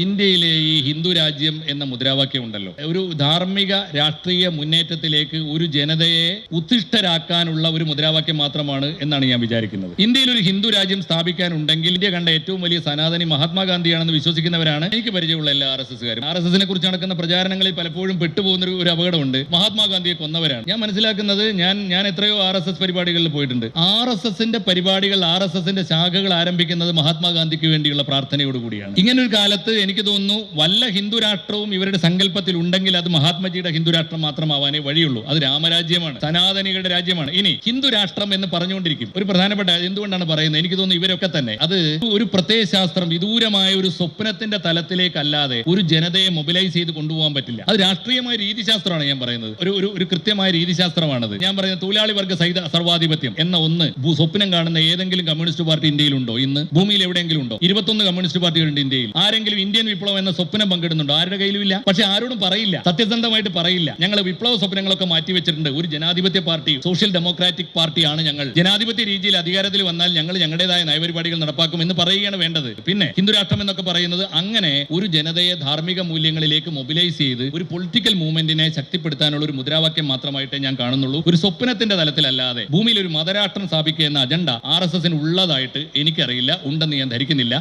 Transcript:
ഇന്ത്യയിലെ ഈ ഹിന്ദു രാജ്യം എന്ന മുദ്രാവാക്യം ഉണ്ടല്ലോ, ഒരു ധാർമ്മിക രാഷ്ട്രീയ മുന്നേറ്റത്തിലേക്ക് ഒരു ജനതയെ ഉത്തിഷ്ഠരാക്കാനുള്ള ഒരു മുദ്രാവാക്യം മാത്രമാണ് എന്നാണ് ഞാൻ വിചാരിക്കുന്നത്. ഇന്ത്യയിൽ ഒരു ഹിന്ദു രാജ്യം സ്ഥാപിക്കാനുണ്ടെങ്കിൽ ഇന്ത്യ കണ്ട ഏറ്റവും വലിയ സനാതനി മഹാത്മാഗാന്ധിയാണെന്ന് വിശ്വസിക്കുന്നവരാണ് എനിക്ക് പരിചയമുള്ള എല്ലാ RSSകാരും. RSSനെ കുറിച്ച് നടക്കുന്ന പ്രചാരണങ്ങളിൽ പലപ്പോഴും പെട്ടുപോകുന്ന ഒരു അപകടമുണ്ട്. മഹാത്മാഗാന്ധിയെ കൊന്നവരാണ്. ഞാൻ മനസ്സിലാക്കുന്നത്, ഞാൻ എത്രയോ RSS പരിപാടികളിൽ പോയിട്ടുണ്ട്. RSSന്റെ പരിപാടികൾ, RSSന്റെ ശാഖകൾ ആരംഭിക്കുന്നത് മഹാത്മാഗാന്ധിക്ക് വേണ്ടിയുള്ള പ്രാർത്ഥനയോടുകൂടിയാണ്. ഇങ്ങനൊരു കാലത്ത് എനിക്ക് തോന്നുന്നു വല്ല ഹിന്ദു രാഷ്ട്രവും ഇവരുടെ സങ്കല്പത്തിൽ ഉണ്ടെങ്കിൽ അത് മഹാത്മജിയുടെ ഹിന്ദു രാഷ്ട്രം മാത്രമാവാനേ വഴിയുള്ളൂ. അത് രാമരാജ്യമാണ്, സനാതനികളുടെ രാജ്യമാണ്. ഇനി ഹിന്ദു രാഷ്ട്രം എന്ന് പറഞ്ഞുകൊണ്ടിരിക്കും. ഒരു പ്രധാനപ്പെട്ട എന്തുകൊണ്ടാണ് പറയുന്നത്, എനിക്ക് തോന്നുന്നു ഇവരൊക്കെ തന്നെ അത് ഒരു പ്രത്യയശാസ്ത്രം, വിദൂരമായ ഒരു സ്വപ്നത്തിന്റെ തലത്തിലേക്കല്ലാതെ ഒരു ജനതയെ മൊബിലൈസ് ചെയ്ത് കൊണ്ടുപോകാൻ പറ്റില്ല. അത് രാഷ്ട്രീയമായ രീതിശാസ്ത്രമാണ് ഞാൻ പറയുന്നത്. ഒരു കൃത്യമായ രീതിശാസ്ത്രമാണത്. ഞാൻ പറയുന്നത് തൊഴിലാളി വർഗ സഹിത സർവാധിപത്യം എന്ന ഒന്ന് സ്വപ്നം കാണുന്ന ഏതെങ്കിലും കമ്മ്യൂണിസ്റ്റ് പാർട്ടി ഇന്ത്യയിലുണ്ടോ? ഇന്ന് ഭൂമിയിൽ എവിടെയെങ്കിലും ഉണ്ടോ? 21 കമ്മ്യൂണിസ്റ്റ് പാർട്ടികളുണ്ട് ഇന്ത്യയിൽ. ആരെങ്കിലും ഇന്ത്യൻ വിപ്ലവം എന്ന സ്വപ്നം പങ്കിടുന്നുണ്ടോ? ആരുടെ കയ്യിലുമില്ല. പക്ഷെ ആരോടും പറയില്ല, സത്യസന്ധമായിട്ട് പറയില്ല. ഞങ്ങൾ വിപ്ലവ സ്വപ്നങ്ങളൊക്കെ മാറ്റിവെച്ചിട്ടുണ്ട്. ഒരു ജനാധിപത്യ പാർട്ടി, സോഷ്യൽ ഡെമോക്രാറ്റിക് പാർട്ടിയാണ് ഞങ്ങൾ. ജനാധിപത്യ രീതിയിൽ അധികാരത്തിൽ വന്നാൽ ഞങ്ങൾ ഞങ്ങളുടേതായ നയപരിപാടികൾ നടപ്പാക്കും എന്ന് പറയുകയാണ് വേണ്ടത്. പിന്നെ ഹിന്ദുരാഷ്ട്രം എന്നൊക്കെ പറയുന്നത് അങ്ങനെ ഒരു ജനതയെ ധാർമ്മിക മൂല്യങ്ങളിലേക്ക് മൊബിലൈസ് ചെയ്ത് ഒരു പൊളിറ്റിക്കൽ മൂവ്മെന്റിനെ ശക്തിപ്പെടുത്താനുള്ള ഒരു മുദ്രാവാക്യം മാത്രമായിട്ടേ ഞാൻ കാണുന്നുള്ളൂ. ഒരു സ്വപ്നത്തിന്റെ തലത്തിലല്ലാതെ ഭൂമിയിൽ ഒരു മതരാഷ്ട്രം സ്ഥാപിക്കുക എന്ന അജണ്ട RSSന് ഉള്ളതായിട്ട് എനിക്കറിയില്ല, ഉണ്ടെന്ന് ഞാൻ ധരിക്കുന്നില്ല.